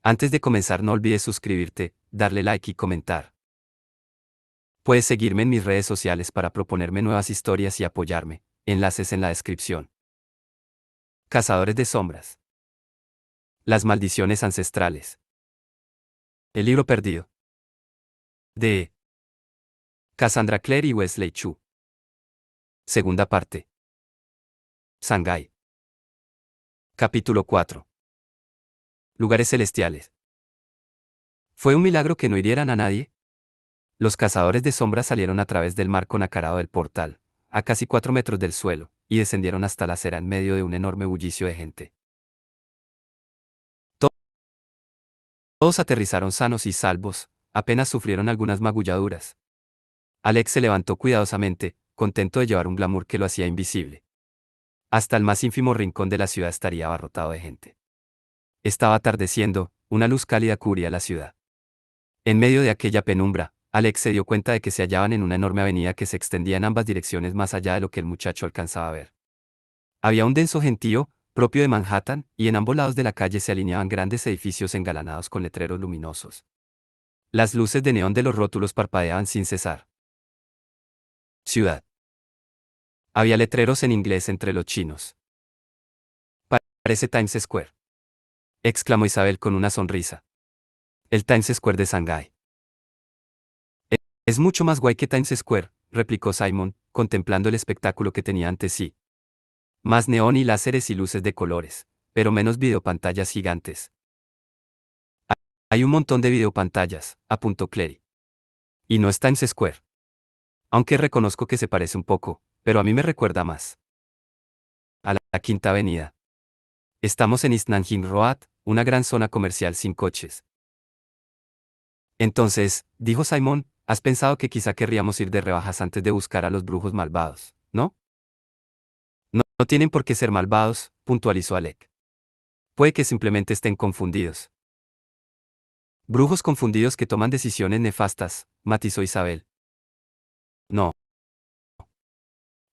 Antes de comenzar no olvides suscribirte, darle like y comentar. Puedes seguirme en mis redes sociales para proponerme nuevas historias y apoyarme. Enlaces en la descripción. Cazadores de sombras. Las maldiciones ancestrales. El libro perdido. De Cassandra Clare y Wesley Chu. Segunda parte. Shanghái. Capítulo 4. Lugares celestiales. ¿Fue un milagro que no hirieran a nadie? Los cazadores de sombras salieron a través del marco nacarado del portal, a casi 4 metros del suelo, y descendieron hasta la acera en medio de un enorme bullicio de gente. Todos aterrizaron sanos y salvos, apenas sufrieron algunas magulladuras. Alex se levantó cuidadosamente, contento de llevar un glamour que lo hacía invisible. Hasta el más ínfimo rincón de la ciudad estaría abarrotado de gente. Estaba atardeciendo, una luz cálida cubría la ciudad. En medio de aquella penumbra, Alex se dio cuenta de que se hallaban en una enorme avenida que se extendía en ambas direcciones más allá de lo que el muchacho alcanzaba a ver. Había un denso gentío, propio de Manhattan, y en ambos lados de la calle se alineaban grandes edificios engalanados con letreros luminosos. Las luces de neón de los rótulos parpadeaban sin cesar. Ciudad. Había letreros en inglés entre los chinos. Parece Times Square, exclamó Isabel con una sonrisa. El Times Square de Shanghái. Es mucho más guay que Times Square, replicó Simon, contemplando el espectáculo que tenía ante sí. Más neón y láseres y luces de colores, pero menos videopantallas gigantes. Hay un montón de videopantallas, apuntó Clary. Y no es Times Square. Aunque reconozco que se parece un poco, pero a mí me recuerda más a la Quinta Avenida. Estamos en East Nanjing Road, una gran zona comercial sin coches. Entonces, dijo Simon, has pensado que quizá querríamos ir de rebajas antes de buscar a los brujos malvados, ¿no? No tienen por qué ser malvados, puntualizó Alec. Puede que simplemente estén confundidos. Brujos confundidos que toman decisiones nefastas, matizó Isabel. No.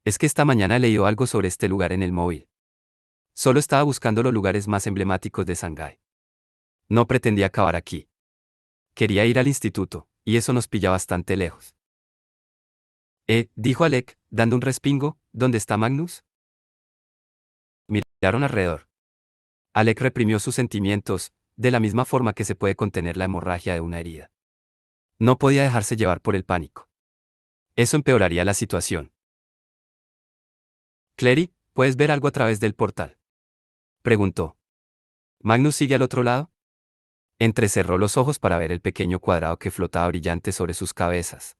Es que esta mañana he leído algo sobre este lugar en el móvil. Solo estaba buscando los lugares más emblemáticos de Shanghái. No pretendía acabar aquí. Quería ir al instituto, y eso nos pilla bastante lejos. Dijo Alec, dando un respingo, ¿dónde está Magnus? Miraron alrededor. Alec reprimió sus sentimientos, de la misma forma que se puede contener la hemorragia de una herida. No podía dejarse llevar por el pánico. Eso empeoraría la situación. Clary, ¿puedes ver algo a través del portal? Preguntó. ¿Magnus sigue al otro lado? Entrecerró los ojos para ver el pequeño cuadrado que flotaba brillante sobre sus cabezas.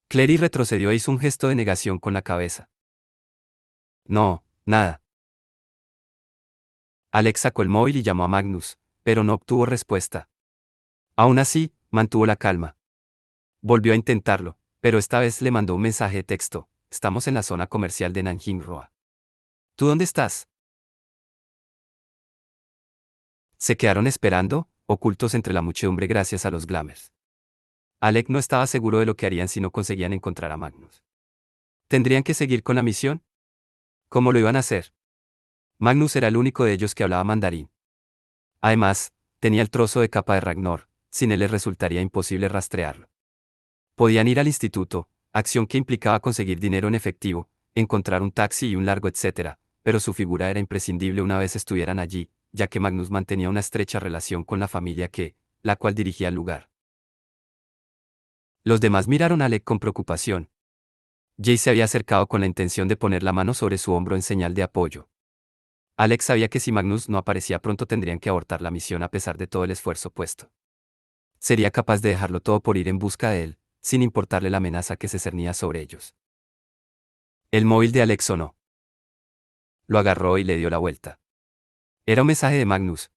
Clary retrocedió e hizo un gesto de negación con la cabeza. No, nada. Alex sacó el móvil y llamó a Magnus, pero no obtuvo respuesta. Aún así, mantuvo la calma. Volvió a intentarlo, pero esta vez le mandó un mensaje de texto. Estamos en la zona comercial de Nanjing Road. ¿Tú dónde estás? Se quedaron esperando, ocultos entre la muchedumbre gracias a los glamers. Alec no estaba seguro de lo que harían si no conseguían encontrar a Magnus. ¿Tendrían que seguir con la misión? ¿Cómo lo iban a hacer? Magnus era el único de ellos que hablaba mandarín. Además, tenía el trozo de capa de Ragnar, sin él les resultaría imposible rastrearlo. Podían ir al instituto, acción que implicaba conseguir dinero en efectivo, encontrar un taxi y un largo etcétera, pero su figura era imprescindible una vez estuvieran allí, ya que Magnus mantenía una estrecha relación con la familia la cual dirigía el lugar. Los demás miraron a Alec con preocupación. Jay se había acercado con la intención de poner la mano sobre su hombro en señal de apoyo. Alex sabía que si Magnus no aparecía pronto tendrían que abortar la misión a pesar de todo el esfuerzo puesto. Sería capaz de dejarlo todo por ir en busca de él, sin importarle la amenaza que se cernía sobre ellos. El móvil de Alex sonó. Lo agarró y le dio la vuelta. Era un mensaje de Magnus.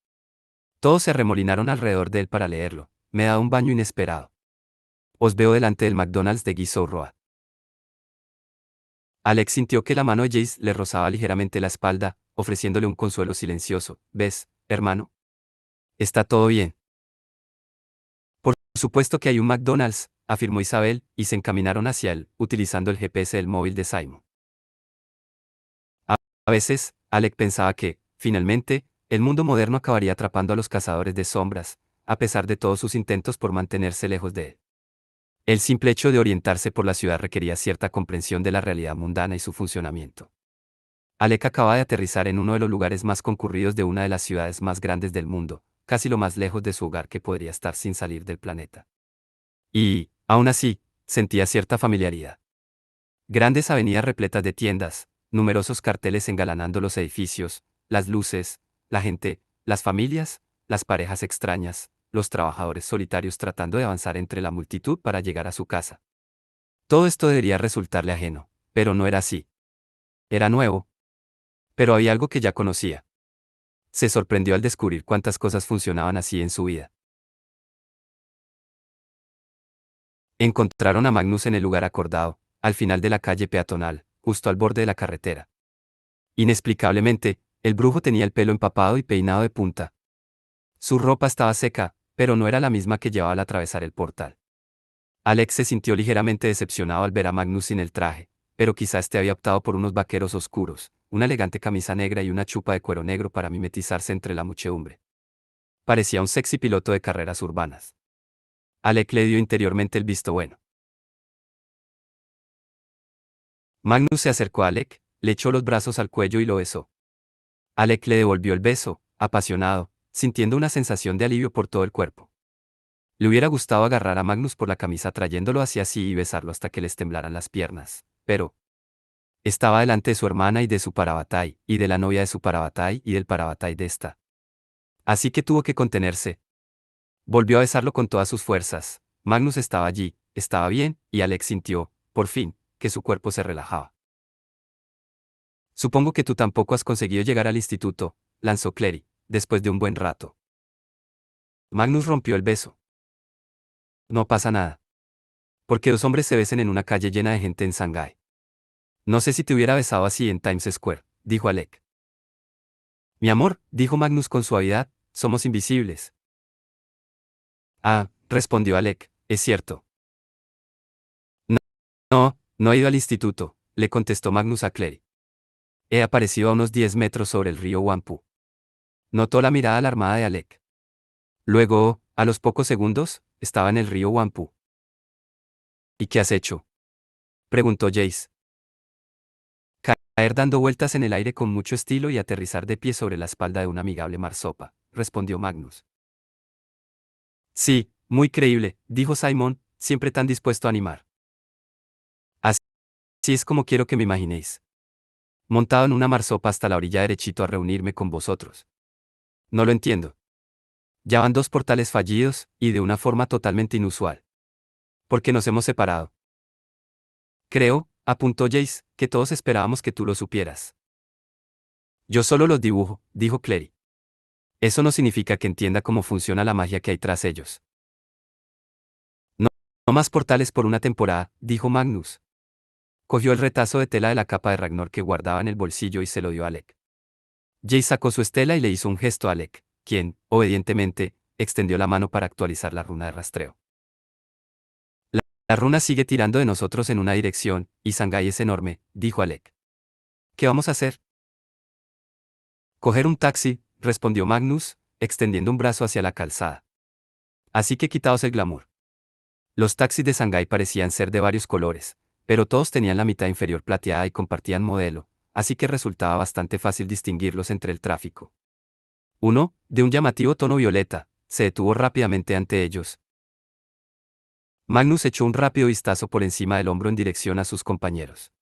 Todos se arremolinaron alrededor de él para leerlo. Me he dado un baño inesperado. Os veo delante del McDonald's de Guizhou Road. Alex sintió que la mano de Jace le rozaba ligeramente la espalda, ofreciéndole un consuelo silencioso. ¿Ves, hermano? Está todo bien. Por supuesto que hay un McDonald's, afirmó Isabel, y se encaminaron hacia él, utilizando el GPS del móvil de Simon. A veces, Alec pensaba que, finalmente, El mundo moderno acabaría atrapando a los cazadores de sombras, a pesar de todos sus intentos por mantenerse lejos de él. El simple hecho de orientarse por la ciudad requería cierta comprensión de la realidad mundana y su funcionamiento. Alec acaba de aterrizar en uno de los lugares más concurridos de una de las ciudades más grandes del mundo, casi lo más lejos de su hogar que podría estar sin salir del planeta. Y, aún así, sentía cierta familiaridad. Grandes avenidas repletas de tiendas, numerosos carteles engalanando los edificios, las luces, la gente, las familias, las parejas extrañas, los trabajadores solitarios tratando de avanzar entre la multitud para llegar a su casa. Todo esto debería resultarle ajeno, pero no era así. Era nuevo, pero había algo que ya conocía. Se sorprendió al descubrir cuántas cosas funcionaban así en su vida. Encontraron a Magnus en el lugar acordado, al final de la calle peatonal, justo al borde de la carretera. Inexplicablemente, el brujo tenía el pelo empapado y peinado de punta. Su ropa estaba seca, pero no era la misma que llevaba al atravesar el portal. Alex se sintió ligeramente decepcionado al ver a Magnus sin el traje, pero quizá este había optado por unos vaqueros oscuros, una elegante camisa negra y una chupa de cuero negro para mimetizarse entre la muchedumbre. Parecía un sexy piloto de carreras urbanas. Alec le dio interiormente el visto bueno. Magnus se acercó a Alec, le echó los brazos al cuello y lo besó. Alec le devolvió el beso, apasionado, sintiendo una sensación de alivio por todo el cuerpo. Le hubiera gustado agarrar a Magnus por la camisa trayéndolo hacia sí y besarlo hasta que les temblaran las piernas, pero estaba delante de su hermana y de su parabatay, y de la novia de su parabatay y del parabatay de esta. Así que tuvo que contenerse. Volvió a besarlo con todas sus fuerzas. Magnus estaba allí, estaba bien, y Alex sintió, por fin, que su cuerpo se relajaba. Supongo que tú tampoco has conseguido llegar al instituto, lanzó Clary, después de un buen rato. Magnus rompió el beso. No pasa nada. Porque dos hombres se besen en una calle llena de gente en Shanghái. No sé si te hubiera besado así en Times Square, dijo Alec. Mi amor, dijo Magnus con suavidad, somos invisibles. Ah, respondió Alec, es cierto. No, no he ido al instituto, le contestó Magnus a Clary. He aparecido a unos 10 metros sobre el río Wampu. Notó la mirada alarmada de Alec. Luego, a los pocos segundos, estaba en el río Wampu. ¿Y qué has hecho? Preguntó Jace. Caer dando vueltas en el aire con mucho estilo y aterrizar de pie sobre la espalda de una amigable marsopa, respondió Magnus. Sí, muy creíble, dijo Simon, siempre tan dispuesto a animar. Así es como quiero que me imaginéis. Montado en una marsopa hasta la orilla derechito a reunirme con vosotros. No lo entiendo. Ya van 2 portales fallidos, y de una forma totalmente inusual. ¿Por qué nos hemos separado? Creo, apuntó Jace, que todos esperábamos que tú lo supieras. Yo solo los dibujo, dijo Clary. Eso no significa que entienda cómo funciona la magia que hay tras ellos. No, no más portales por una temporada, dijo Magnus. Cogió el retazo de tela de la capa de Ragnar que guardaba en el bolsillo y se lo dio a Alec. Jace sacó su estela y le hizo un gesto a Alec, quien, obedientemente, extendió la mano para actualizar la runa de rastreo. La runa sigue tirando de nosotros en una dirección, y Shanghái es enorme, dijo Alec. ¿Qué vamos a hacer? Coger un taxi, respondió Magnus, extendiendo un brazo hacia la calzada. Así que quitaos el glamour. Los taxis de Shanghái parecían ser de varios colores, pero todos tenían la mitad inferior plateada y compartían modelo, así que resultaba bastante fácil distinguirlos entre el tráfico. Uno, de un llamativo tono violeta, se detuvo rápidamente ante ellos. Magnus echó un rápido vistazo por encima del hombro en dirección a sus compañeros.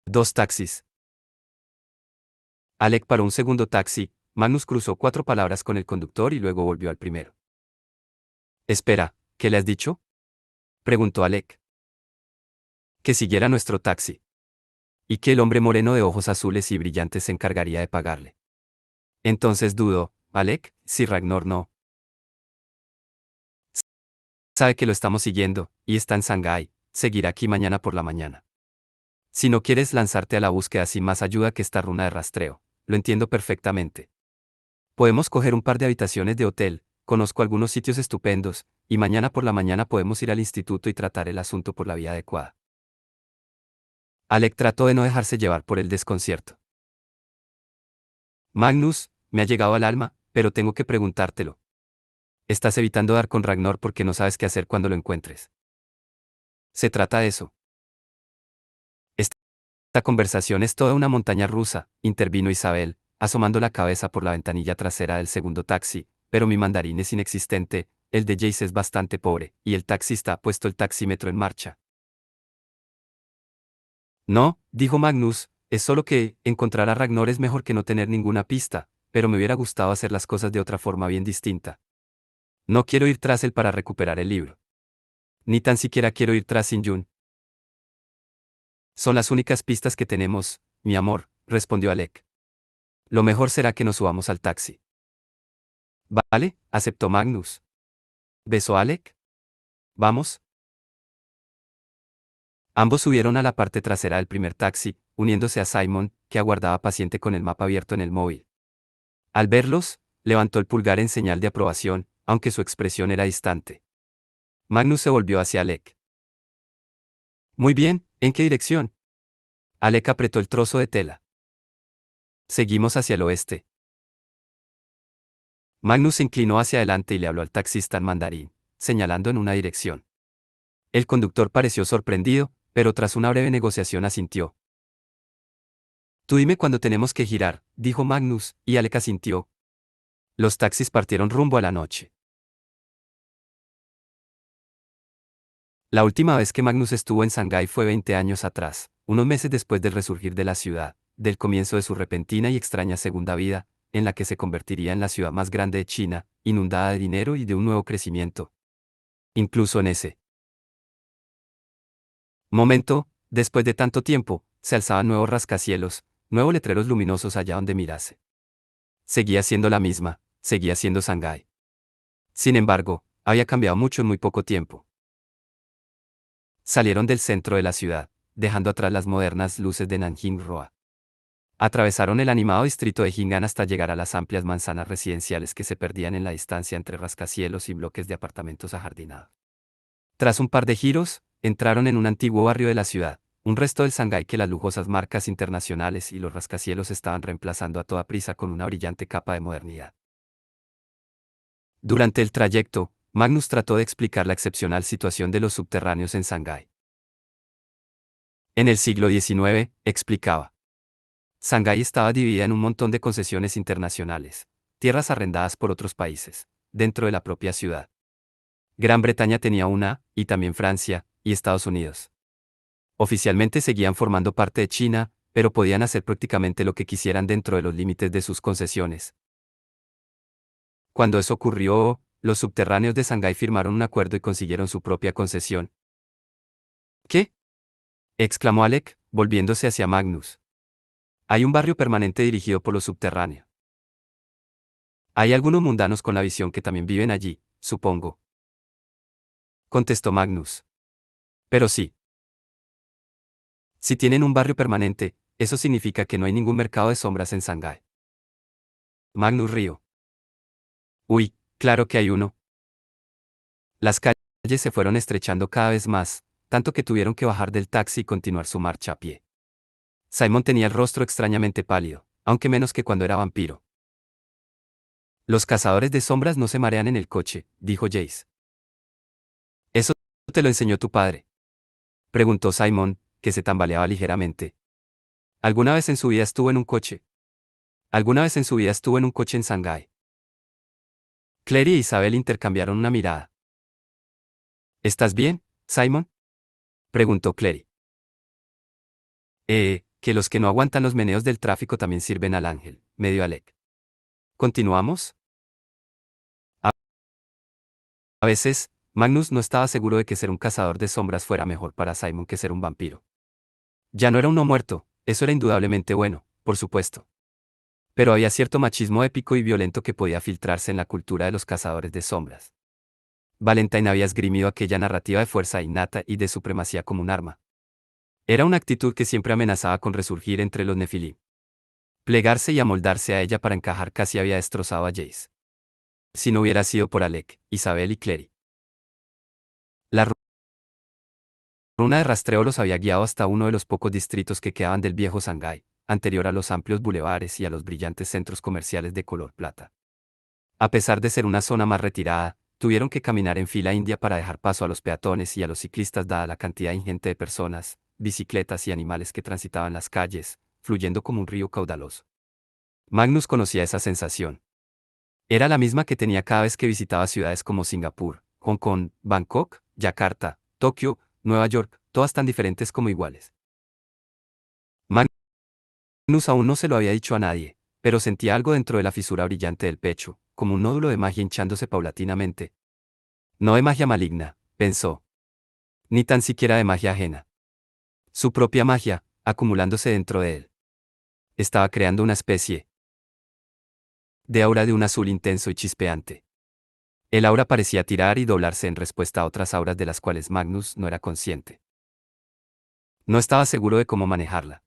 2 taxis. Alec paró un segundo taxi, Magnus cruzó 4 palabras con el conductor y luego volvió al primero. Espera, ¿qué le has dicho? Preguntó Alec. Que siguiera nuestro taxi. Y que el hombre moreno de ojos azules y brillantes se encargaría de pagarle. Entonces dudó, Alec, si Ragnar no. Sabe que lo estamos siguiendo, y está en Shanghái, seguirá aquí mañana por la mañana. Si no quieres lanzarte a la búsqueda sin más ayuda que esta runa de rastreo, lo entiendo perfectamente. Podemos coger un par de habitaciones de hotel, conozco algunos sitios estupendos, y mañana por la mañana podemos ir al instituto y tratar el asunto por la vía adecuada. Alec trató de no dejarse llevar por el desconcierto. Magnus, me ha llegado al alma, pero tengo que preguntártelo. Estás evitando dar con Ragnar porque no sabes qué hacer cuando lo encuentres. Se trata de eso. Esta conversación es toda una montaña rusa, intervino Isabel, asomando la cabeza por la ventanilla trasera del segundo taxi, pero mi mandarín es inexistente, el de Jace es bastante pobre, y el taxista ha puesto el taxímetro en marcha. No, dijo Magnus, es solo que, encontrar a Ragnar es mejor que no tener ninguna pista, pero me hubiera gustado hacer las cosas de otra forma bien distinta. No quiero ir tras él para recuperar el libro. Ni tan siquiera quiero ir tras Sin-Yun. Son las únicas pistas que tenemos, mi amor, respondió Alec. Lo mejor será que nos subamos al taxi. Vale, aceptó Magnus. ¿Besó a Alec? Vamos. Ambos subieron a la parte trasera del primer taxi, uniéndose a Simon, que aguardaba paciente con el mapa abierto en el móvil. Al verlos, levantó el pulgar en señal de aprobación, aunque su expresión era distante. Magnus se volvió hacia Alec. Muy bien, ¿en qué dirección? Alec apretó el trozo de tela. Seguimos hacia el oeste. Magnus se inclinó hacia adelante y le habló al taxista en mandarín, señalando en una dirección. El conductor pareció sorprendido, pero tras una breve negociación asintió. Tú dime cuándo tenemos que girar, dijo Magnus, y Alec asintió. Los taxis partieron rumbo a la noche. La última vez que Magnus estuvo en Shanghái fue 20 años atrás, unos meses después del resurgir de la ciudad, del comienzo de su repentina y extraña segunda vida, en la que se convertiría en la ciudad más grande de China, inundada de dinero y de un nuevo crecimiento. Incluso en ese momento, después de tanto tiempo, se alzaban nuevos rascacielos, nuevos letreros luminosos allá donde mirase. Seguía siendo la misma, seguía siendo Shanghái. Sin embargo, había cambiado mucho en muy poco tiempo. Salieron del centro de la ciudad, dejando atrás las modernas luces de Nanjing Roa. Atravesaron el animado distrito de Jingan hasta llegar a las amplias manzanas residenciales que se perdían en la distancia entre rascacielos y bloques de apartamentos ajardinados. Tras un par de giros, entraron en un antiguo barrio de la ciudad, un resto del Shanghái que las lujosas marcas internacionales y los rascacielos estaban reemplazando a toda prisa con una brillante capa de modernidad. Durante el trayecto, Magnus trató de explicar la excepcional situación de los subterráneos en Shanghái. En el siglo XIX, explicaba. Shanghái estaba dividida en un montón de concesiones internacionales, tierras arrendadas por otros países, dentro de la propia ciudad. Gran Bretaña tenía una, y también Francia, y Estados Unidos. Oficialmente seguían formando parte de China, pero podían hacer prácticamente lo que quisieran dentro de los límites de sus concesiones. Cuando eso ocurrió, los subterráneos de Shanghái firmaron un acuerdo y consiguieron su propia concesión. ¿Qué? Exclamó Alec, volviéndose hacia Magnus. Hay un barrio permanente dirigido por los subterráneos. Hay algunos mundanos con la visión que también viven allí, supongo. Contestó Magnus. Pero sí. Si tienen un barrio permanente, eso significa que no hay ningún mercado de sombras en Shanghái. Magnus rió. Uy, claro que hay uno. Las calles se fueron estrechando cada vez más, tanto que tuvieron que bajar del taxi y continuar su marcha a pie. Simon tenía el rostro extrañamente pálido, aunque menos que cuando era vampiro. Los cazadores de sombras no se marean en el coche, dijo Jace. Eso te lo enseñó tu padre. Preguntó Simon, que se tambaleaba ligeramente. ¿Alguna vez en su vida estuvo en un coche? ¿Alguna vez en su vida estuvo en un coche en Shanghái? Clary e Isabel intercambiaron una mirada. ¿Estás bien, Simon? Preguntó Clary. Que los que no aguantan los meneos del tráfico también sirven al ángel, medio Alec. ¿Continuamos? A veces, Magnus no estaba seguro de que ser un cazador de sombras fuera mejor para Simon que ser un vampiro. Ya no era uno muerto, eso era indudablemente bueno, por supuesto. Pero había cierto machismo épico y violento que podía filtrarse en la cultura de los cazadores de sombras. Valentine había esgrimido aquella narrativa de fuerza innata y de supremacía como un arma. Era una actitud que siempre amenazaba con resurgir entre los Nefilim. Plegarse y amoldarse a ella para encajar casi había destrozado a Jace. Si no hubiera sido por Alec, Isabel y Clary. La runa de rastreo los había guiado hasta uno de los pocos distritos que quedaban del viejo Shanghái, anterior a los amplios bulevares y a los brillantes centros comerciales de color plata. A pesar de ser una zona más retirada, tuvieron que caminar en fila india para dejar paso a los peatones y a los ciclistas dada la cantidad ingente de personas, bicicletas y animales que transitaban las calles, fluyendo como un río caudaloso. Magnus conocía esa sensación. Era la misma que tenía cada vez que visitaba ciudades como Singapur, Hong Kong, Bangkok, Yakarta, Tokio, Nueva York, todas tan diferentes como iguales. Magnus aún no se lo había dicho a nadie, pero sentía algo dentro de la fisura brillante del pecho, como un nódulo de magia hinchándose paulatinamente. No de magia maligna, pensó. Ni tan siquiera de magia ajena. Su propia magia, acumulándose dentro de él. Estaba creando una especie de aura de un azul intenso y chispeante. El aura parecía tirar y doblarse en respuesta a otras auras de las cuales Magnus no era consciente. No estaba seguro de cómo manejarla.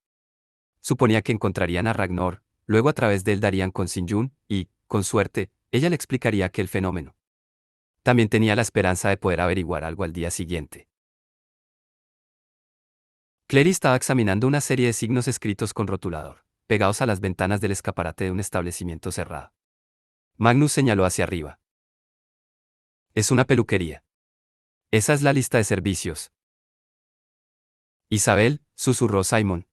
Suponía que encontrarían a Ragnar, luego a través de él darían con Sin-Yun, y, con suerte, ella le explicaría aquel fenómeno. También tenía la esperanza de poder averiguar algo al día siguiente. Clary estaba examinando una serie de signos escritos con rotulador, pegados a las ventanas del escaparate de un establecimiento cerrado. Magnus señaló hacia arriba. Es una peluquería. Esa es la lista de servicios. Isabel, susurró Simon.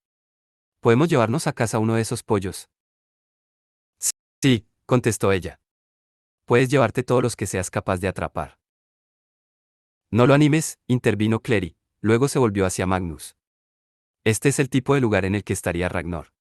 ¿Podemos llevarnos a casa uno de esos pollos? Sí, contestó ella. Puedes llevarte todos los que seas capaz de atrapar. No lo animes, intervino Clary, luego se volvió hacia Magnus. Este es el tipo de lugar en el que estaría Ragnar.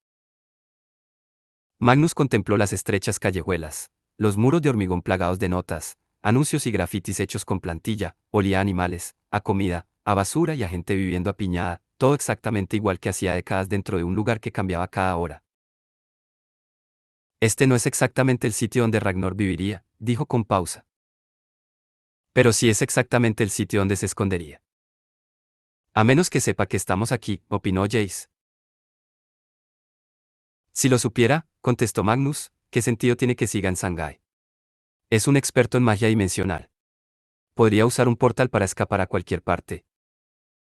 Magnus contempló las estrechas callejuelas, los muros de hormigón plagados de notas, anuncios y grafitis hechos con plantilla, olía a animales, a comida, a basura y a gente viviendo apiñada, todo exactamente igual que hacía décadas dentro de un lugar que cambiaba cada hora. Este no es exactamente el sitio donde Ragnar viviría, dijo con pausa. Pero sí es exactamente el sitio donde se escondería. A menos que sepa que estamos aquí, opinó Jace. Si lo supiera, contestó Magnus, ¿qué sentido tiene que siga en Shanghái? Es un experto en magia dimensional. Podría usar un portal para escapar a cualquier parte.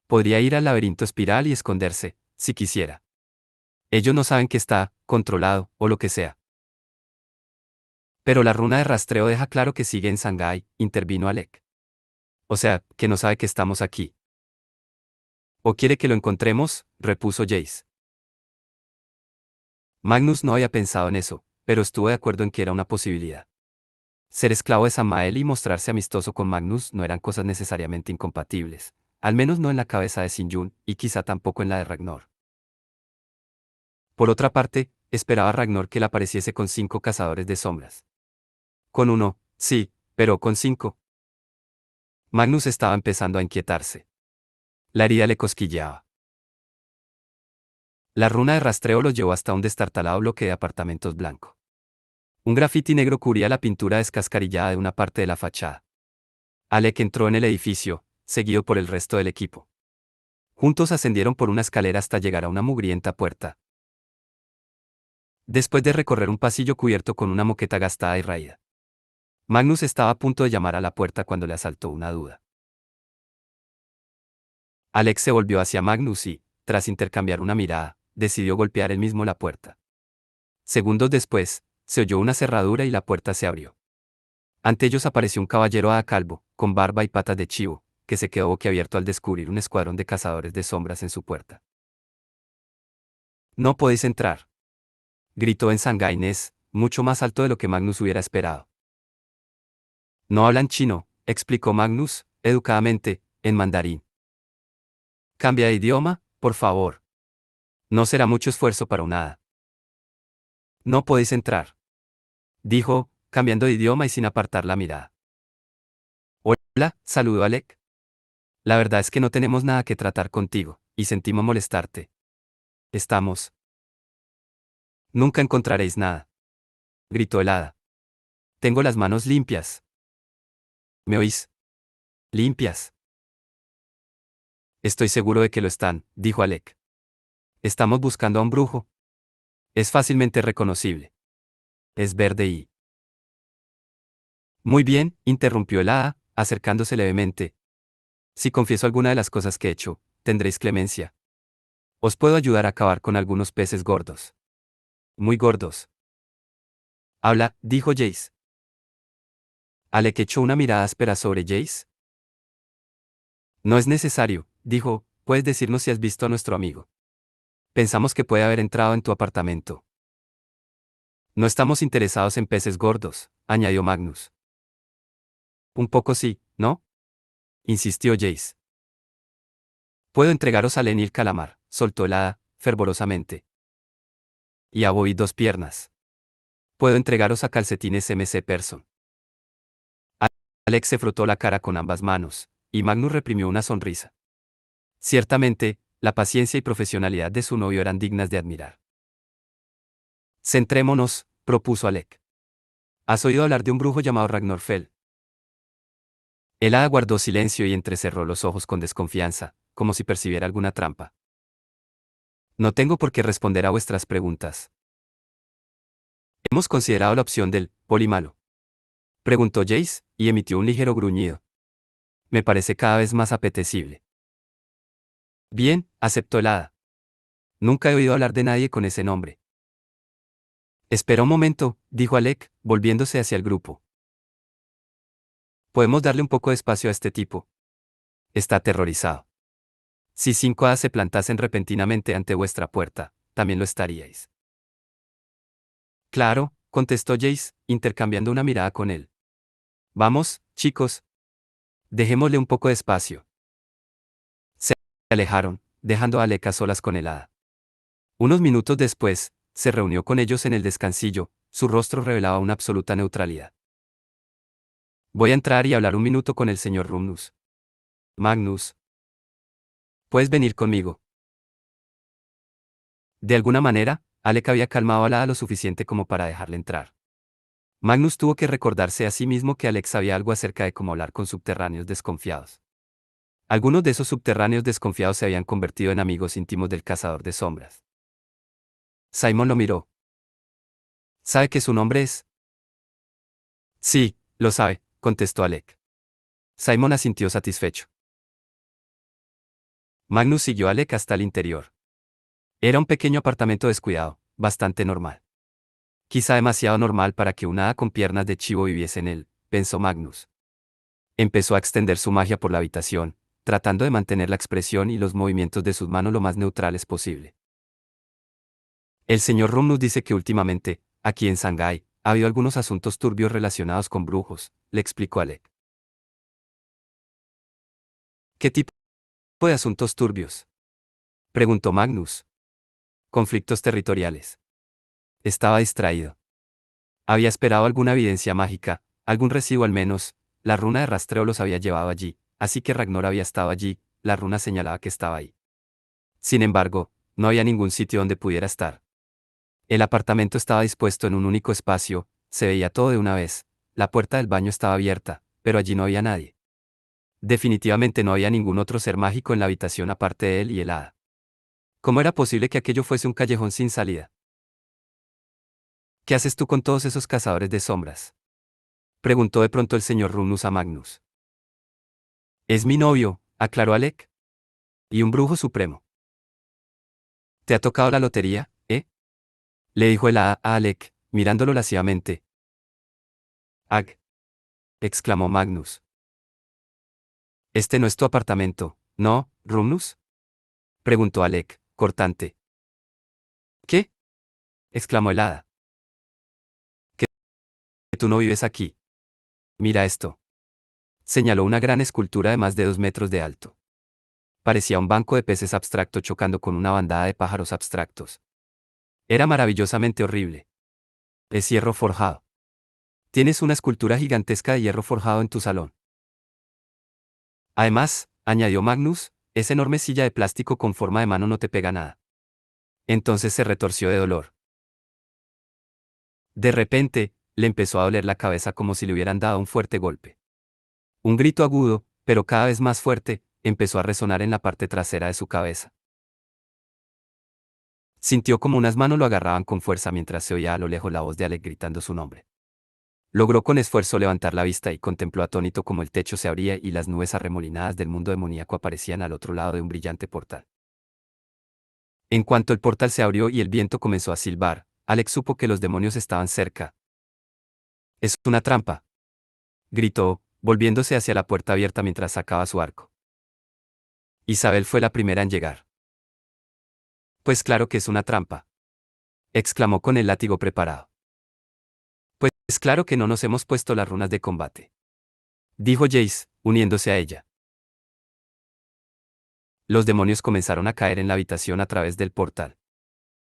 Podría ir al laberinto espiral y esconderse, si quisiera. Ellos no saben que está controlado, o lo que sea. Pero la runa de rastreo deja claro que sigue en Shanghái, intervino Alec. O sea, que no sabe que estamos aquí. ¿O quiere que lo encontremos?, repuso Jace. Magnus no había pensado en eso, pero estuvo de acuerdo en que era una posibilidad. Ser esclavo de Samael y mostrarse amistoso con Magnus no eran cosas necesariamente incompatibles, al menos no en la cabeza de Sin-Yun, y quizá tampoco en la de Ragnar. Por otra parte, esperaba Ragnar que le apareciese con 5 cazadores de sombras. Con uno, sí, pero con 5. Magnus estaba empezando a inquietarse. La herida le cosquilleaba. La runa de rastreo los llevó hasta un destartalado bloque de apartamentos blanco. Un grafiti negro cubría la pintura descascarillada de una parte de la fachada. Alec entró en el edificio, seguido por el resto del equipo. Juntos ascendieron por una escalera hasta llegar a una mugrienta puerta. Después de recorrer un pasillo cubierto con una moqueta gastada y raída, Magnus estaba a punto de llamar a la puerta cuando le asaltó una duda. Alex se volvió hacia Magnus y, tras intercambiar una mirada, decidió golpear él mismo la puerta. Segundos después, se oyó una cerradura y la puerta se abrió. Ante ellos apareció un caballero a calvo, con barba y patas de chivo, que se quedó boquiabierto al descubrir un escuadrón de cazadores de sombras en su puerta. No podéis entrar, gritó en sangainés, mucho más alto de lo que Magnus hubiera esperado. No hablan chino, explicó Magnus, educadamente, en mandarín. Cambia de idioma, por favor. No será mucho esfuerzo para un hada. No podéis entrar, dijo, cambiando de idioma y sin apartar la mirada. Hola, saludó Alec. La verdad es que no tenemos nada que tratar contigo, y sentimos molestarte. Estamos. Nunca encontraréis nada, gritó el hada. Tengo las manos limpias. ¿Me oís? Limpias. Estoy seguro de que lo están, dijo Alec. Estamos buscando a un brujo. Es fácilmente reconocible. Es verde y... Muy bien, interrumpió el hada, acercándose levemente. Si confieso alguna de las cosas que he hecho, tendréis clemencia. Os puedo ayudar a acabar con algunos peces gordos. Muy gordos. Habla, dijo Jace. Alec echó una mirada áspera sobre Jace. No es necesario, dijo, puedes decirnos si has visto a nuestro amigo. Pensamos que puede haber entrado en tu apartamento. No estamos interesados en peces gordos, añadió Magnus. Un poco sí, ¿no? Insistió Jace. Puedo entregaros a Lenny el calamar, soltó el hada, fervorosamente. Y a Bobby 2 piernas. Puedo entregaros a Calcetines MC Person. Alex se frotó la cara con ambas manos, y Magnus reprimió una sonrisa. Ciertamente, la paciencia y profesionalidad de su novio eran dignas de admirar. Centrémonos, propuso Alec. ¿Has oído hablar de un brujo llamado Ragnar Fell? El hada guardó silencio y entrecerró los ojos con desconfianza, como si percibiera alguna trampa. No tengo por qué responder a vuestras preguntas. Hemos considerado la opción del poli malo. Preguntó Jace, y emitió un ligero gruñido. Me parece cada vez más apetecible. Bien, aceptó el hada. Nunca he oído hablar de nadie con ese nombre. Espera un momento, dijo Alec, volviéndose hacia el grupo. Podemos darle un poco de espacio a este tipo. Está aterrorizado. Si 5 hadas se plantasen repentinamente ante vuestra puerta, también lo estaríais. Claro, contestó Jace, intercambiando una mirada con él. Vamos, chicos. Dejémosle un poco de espacio. Se alejaron, dejando a Alec a solas con el hada. Unos minutos después, se reunió con ellos en el descansillo, su rostro revelaba una absoluta neutralidad. Voy a entrar y hablar un minuto con el señor Rumnus. Magnus. ¿Puedes venir conmigo? De alguna manera, Alec había calmado a la hada lo suficiente como para dejarle entrar. Magnus tuvo que recordarse a sí mismo que Alex sabía algo acerca de cómo hablar con subterráneos desconfiados. Algunos de esos subterráneos desconfiados se habían convertido en amigos íntimos del cazador de sombras. Simon lo miró. ¿Sabe que su nombre es? Sí, lo sabe, contestó Alec. Simon asintió satisfecho. Magnus siguió a Alec hasta el interior. Era un pequeño apartamento descuidado, bastante normal. Quizá demasiado normal para que una hada con piernas de chivo viviese en él, pensó Magnus. Empezó a extender su magia por la habitación, tratando de mantener la expresión y los movimientos de sus manos lo más neutrales posible. El señor Rumnus dice que últimamente, aquí en Shanghái, ha habido algunos asuntos turbios relacionados con brujos, le explicó Alec. ¿Qué tipo de asuntos turbios? Preguntó Magnus. Conflictos territoriales. Estaba distraído. Había esperado alguna evidencia mágica, algún recibo al menos, la runa de rastreo los había llevado allí, así que Ragnar había estado allí, la runa señalaba que estaba ahí. Sin embargo, no había ningún sitio donde pudiera estar. El apartamento estaba dispuesto en un único espacio, se veía todo de una vez, la puerta del baño estaba abierta, pero allí no había nadie. Definitivamente no había ningún otro ser mágico en la habitación aparte de él y el hada. ¿Cómo era posible que aquello fuese un callejón sin salida? ¿Qué haces tú con todos esos cazadores de sombras? Preguntó de pronto el señor Rumnus a Magnus. Es mi novio, aclaró Alec. Y un brujo supremo. ¿Te ha tocado la lotería, eh? Le dijo el hada a Alec, mirándolo lascivamente. Ag, exclamó Magnus. Este no es tu apartamento, ¿no, Rumnus? Preguntó Alec, cortante. ¿Qué? Exclamó el hada. Que tú no vives aquí. Mira esto. Señaló una gran escultura de más de 2 metros de alto. Parecía un banco de peces abstracto chocando con una bandada de pájaros abstractos. Era maravillosamente horrible. Es hierro forjado. Tienes una escultura gigantesca de hierro forjado en tu salón. Además, añadió Magnus, esa enorme silla de plástico con forma de mano no te pega nada. Entonces se retorció de dolor. De repente, le empezó a doler la cabeza como si le hubieran dado un fuerte golpe. Un grito agudo, pero cada vez más fuerte, empezó a resonar en la parte trasera de su cabeza. Sintió como unas manos lo agarraban con fuerza mientras se oía a lo lejos la voz de Alec gritando su nombre. Logró con esfuerzo levantar la vista y contempló atónito cómo el techo se abría y las nubes arremolinadas del mundo demoníaco aparecían al otro lado de un brillante portal. En cuanto el portal se abrió y el viento comenzó a silbar, Alex supo que los demonios estaban cerca. Es una trampa, gritó, volviéndose hacia la puerta abierta mientras sacaba su arco. Isabel fue la primera en llegar. Pues claro que es una trampa, exclamó con el látigo preparado. Pues claro que no nos hemos puesto las runas de combate, dijo Jace, uniéndose a ella. Los demonios comenzaron a caer en la habitación a través del portal.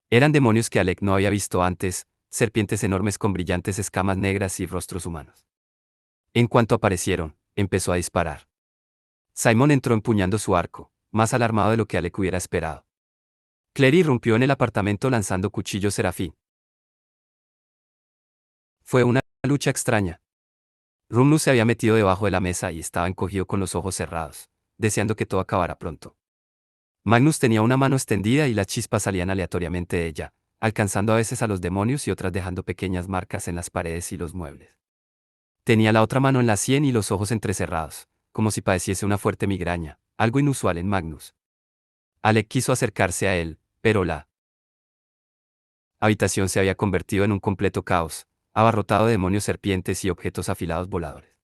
Eran demonios que Alec no había visto antes, serpientes enormes con brillantes escamas negras y rostros humanos. En cuanto aparecieron, empezó a disparar. Simon entró empuñando su arco, más alarmado de lo que Alec hubiera esperado. Clary irrumpió en el apartamento lanzando cuchillos serafín. Fue una lucha extraña. Rumnus se había metido debajo de la mesa y estaba encogido con los ojos cerrados, deseando que todo acabara pronto. Magnus tenía una mano extendida y las chispas salían aleatoriamente de ella, alcanzando a veces a los demonios y otras dejando pequeñas marcas en las paredes y los muebles. Tenía la otra mano en la sien y los ojos entrecerrados, como si padeciese una fuerte migraña, algo inusual en Magnus. Alec quiso acercarse a él, pero la habitación se había convertido en un completo caos, abarrotado de demonios serpientes y objetos afilados voladores.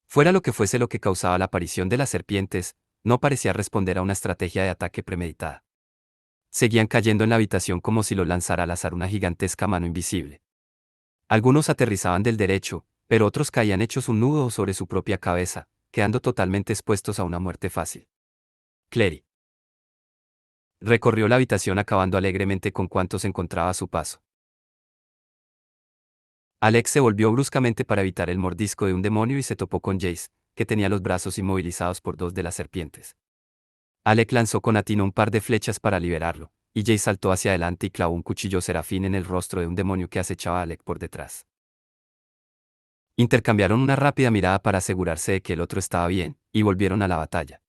Fuera lo que fuese lo que causaba la aparición de las serpientes, no parecía responder a una estrategia de ataque premeditada. Seguían cayendo en la habitación como si lo lanzara al azar una gigantesca mano invisible. Algunos aterrizaban del derecho, pero otros caían hechos un nudo sobre su propia cabeza, quedando totalmente expuestos a una muerte fácil. Clary recorrió la habitación acabando alegremente con cuantos encontraba a su paso. Alex se volvió bruscamente para evitar el mordisco de un demonio y se topó con Jace, que tenía los brazos inmovilizados por dos de las serpientes. Alec lanzó con atino un par de flechas para liberarlo, y Jace saltó hacia adelante y clavó un cuchillo serafín en el rostro de un demonio que acechaba a Alec por detrás. Intercambiaron una rápida mirada para asegurarse de que el otro estaba bien, y volvieron a la batalla.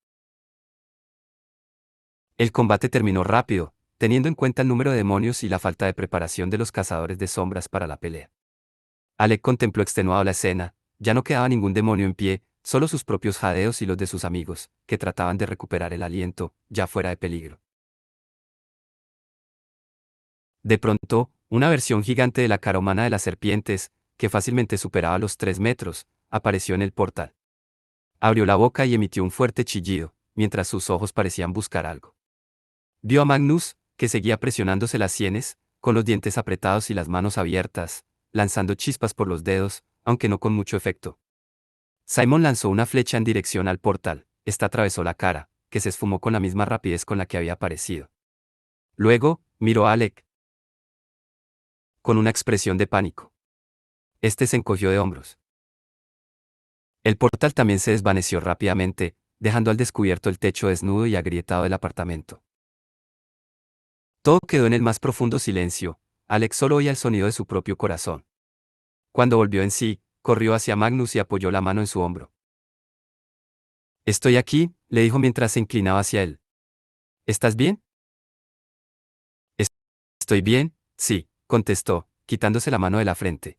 El combate terminó rápido, teniendo en cuenta el número de demonios y la falta de preparación de los cazadores de sombras para la pelea. Alec contempló extenuado la escena, ya no quedaba ningún demonio en pie, solo sus propios jadeos y los de sus amigos, que trataban de recuperar el aliento, ya fuera de peligro. De pronto, una versión gigante de la cara humana de las serpientes, que fácilmente superaba los 3 metros, apareció en el portal. Abrió la boca y emitió un fuerte chillido, mientras sus ojos parecían buscar algo. Vio a Magnus, que seguía presionándose las sienes, con los dientes apretados y las manos abiertas, lanzando chispas por los dedos, aunque no con mucho efecto. Simon lanzó una flecha en dirección al portal, esta atravesó la cara, que se esfumó con la misma rapidez con la que había aparecido. Luego, miró a Alec con una expresión de pánico. Este se encogió de hombros. El portal también se desvaneció rápidamente, dejando al descubierto el techo desnudo y agrietado del apartamento. Todo quedó en el más profundo silencio. Alex solo oía el sonido de su propio corazón. Cuando volvió en sí, corrió hacia Magnus y apoyó la mano en su hombro. Estoy aquí, le dijo mientras se inclinaba hacia él. ¿Estás bien? Estoy bien, sí, contestó, quitándose la mano de la frente.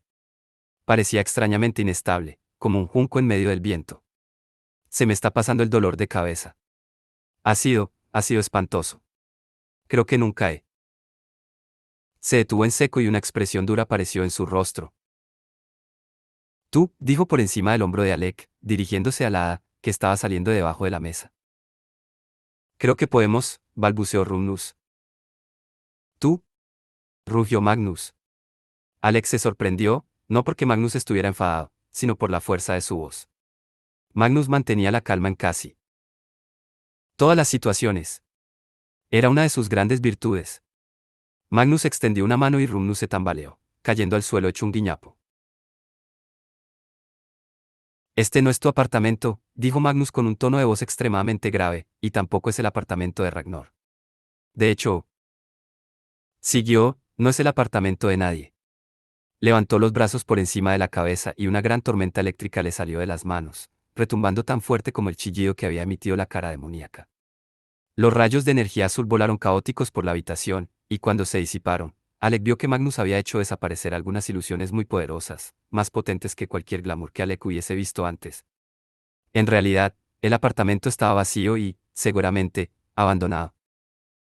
Parecía extrañamente inestable, como un junco en medio del viento. Se me está pasando el dolor de cabeza. Ha sido espantoso. Creo que nunca he. Se detuvo en seco y una expresión dura apareció en su rostro. Tú, dijo por encima del hombro de Alec, dirigiéndose a la hada, que estaba saliendo debajo de la mesa. Creo que podemos, balbuceó Rumnus. Tú, rugió Magnus. Alex se sorprendió, no porque Magnus estuviera enfadado, sino por la fuerza de su voz. Magnus mantenía la calma en casi todas las situaciones. Era una de sus grandes virtudes. Magnus extendió una mano y Rumnus se tambaleó, cayendo al suelo hecho un guiñapo. Este no es tu apartamento, dijo Magnus con un tono de voz extremadamente grave, y tampoco es el apartamento de Ragnar. De hecho, siguió, no es el apartamento de nadie. Levantó los brazos por encima de la cabeza y una gran tormenta eléctrica le salió de las manos, retumbando tan fuerte como el chillido que había emitido la cara demoníaca. Los rayos de energía azul volaron caóticos por la habitación, y cuando se disiparon, Alec vio que Magnus había hecho desaparecer algunas ilusiones muy poderosas, más potentes que cualquier glamour que Alec hubiese visto antes. En realidad, el apartamento estaba vacío y, seguramente, abandonado.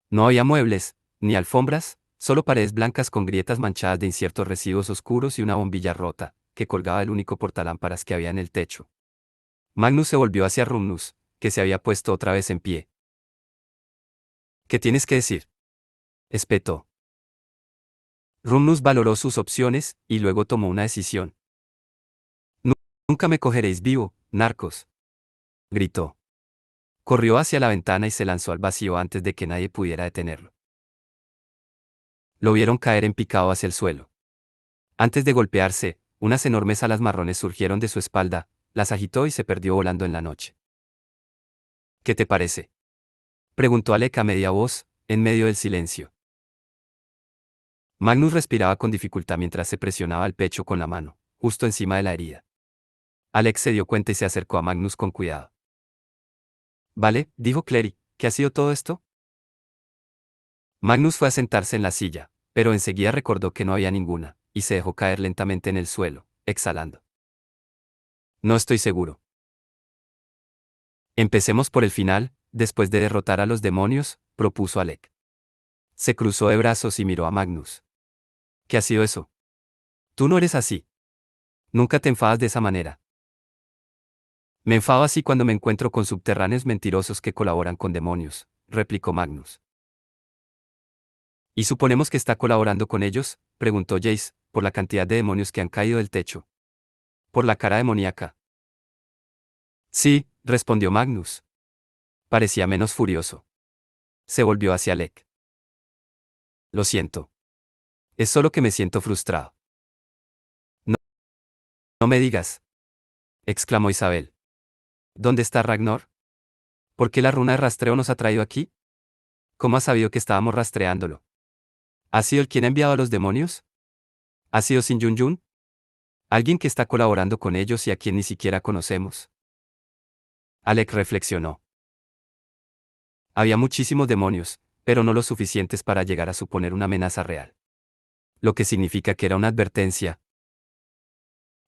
No había muebles, ni alfombras, Solo paredes blancas con grietas manchadas de inciertos residuos oscuros y una bombilla rota, que colgaba del único portalámparas que había en el techo. Magnus se volvió hacia Rumnus, que se había puesto otra vez en pie. ¿Qué tienes que decir?, espetó. Rumnus valoró sus opciones, y luego tomó una decisión. Nunca me cogeréis vivo, narcos, gritó. Corrió hacia la ventana y se lanzó al vacío antes de que nadie pudiera detenerlo. Lo vieron caer en picado hacia el suelo. Antes de golpearse, unas enormes alas marrones surgieron de su espalda, las agitó y se perdió volando en la noche. ¿Qué te parece?, preguntó Alec a media voz, en medio del silencio. Magnus respiraba con dificultad mientras se presionaba el pecho con la mano, justo encima de la herida. Alex se dio cuenta y se acercó a Magnus con cuidado. Vale, dijo Clary, ¿qué ha sido todo esto? Magnus fue a sentarse en la silla, pero enseguida recordó que no había ninguna, y se dejó caer lentamente en el suelo, exhalando. No estoy seguro. Empecemos por el final, después de derrotar a los demonios, propuso Alec. Se cruzó de brazos y miró a Magnus. ¿Qué ha sido eso? Tú no eres así. Nunca te enfadas de esa manera. Me enfado así cuando me encuentro con subterráneos mentirosos que colaboran con demonios, replicó Magnus. ¿Y suponemos que está colaborando con ellos?, preguntó Jace, por la cantidad de demonios que han caído del techo. Por la cara demoníaca. Sí, respondió Magnus. Parecía menos furioso. Se volvió hacia Alec. Lo siento. Es solo que me siento frustrado. No, no me digas, exclamó Isabel. ¿Dónde está Ragnar? ¿Por qué la runa de rastreo nos ha traído aquí? ¿Cómo ha sabido que estábamos rastreándolo? ¿Ha sido el quien ha enviado a los demonios? ¿Ha sido Sin Yun Yun? ¿Alguien que está colaborando con ellos y a quien ni siquiera conocemos? Alec reflexionó. Había muchísimos demonios, pero no lo suficientes para llegar a suponer una amenaza real. Lo que significa que era una advertencia.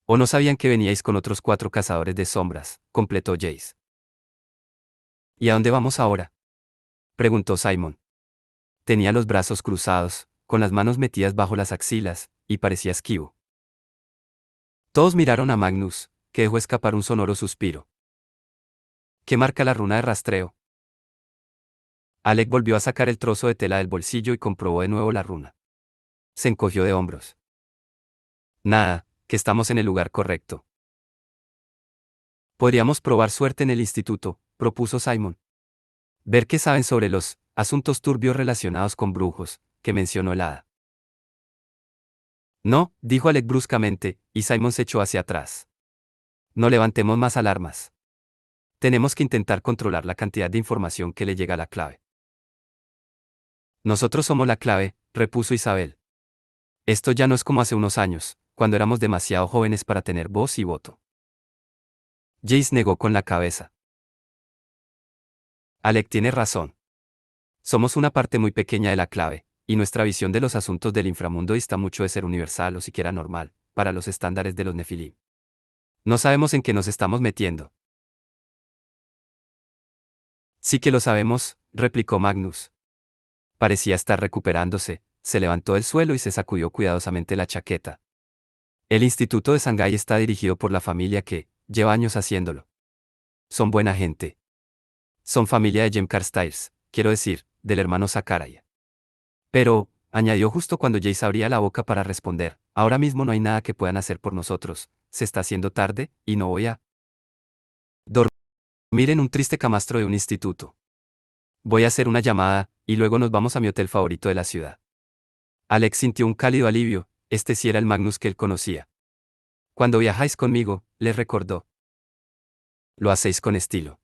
¿O no sabían que veníais con otros 4 cazadores de sombras?, completó Jace. ¿Y a dónde vamos ahora?, preguntó Simon. Tenía los brazos cruzados, con las manos metidas bajo las axilas, y parecía esquivo. Todos miraron a Magnus, que dejó escapar un sonoro suspiro. ¿Qué marca la runa de rastreo? Alec volvió a sacar el trozo de tela del bolsillo y comprobó de nuevo la runa. Se encogió de hombros. Nada, que estamos en el lugar correcto. Podríamos probar suerte en el instituto, propuso Simon. Ver qué saben sobre los asuntos turbios relacionados con brujos, que mencionó el hada. No, dijo Alec bruscamente, y Simon se echó hacia atrás. No levantemos más alarmas. Tenemos que intentar controlar la cantidad de información que le llega a la clave. Nosotros somos la clave, repuso Isabel. Esto ya no es como hace unos años, cuando éramos demasiado jóvenes para tener voz y voto. Jace negó con la cabeza. Alec tiene razón. Somos una parte muy pequeña de la clave, y nuestra visión de los asuntos del inframundo dista mucho de ser universal o siquiera normal, para los estándares de los Nefilim. No sabemos en qué nos estamos metiendo. Sí que lo sabemos, replicó Magnus. Parecía estar recuperándose, se levantó del suelo y se sacudió cuidadosamente la chaqueta. El Instituto de Shanghái está dirigido por la familia que lleva años haciéndolo. Son buena gente. Son familia de Jem Carstyles, quiero decir, del hermano Sakaraya. Pero, añadió justo cuando Jace abría la boca para responder, ahora mismo no hay nada que puedan hacer por nosotros, se está haciendo tarde, y no voy a dormir en un triste camastro de un instituto. Voy a hacer una llamada, y luego nos vamos a mi hotel favorito de la ciudad. Alex sintió un cálido alivio, este sí era el Magnus que él conocía. Cuando viajáis conmigo, le recordó. Lo hacéis con estilo.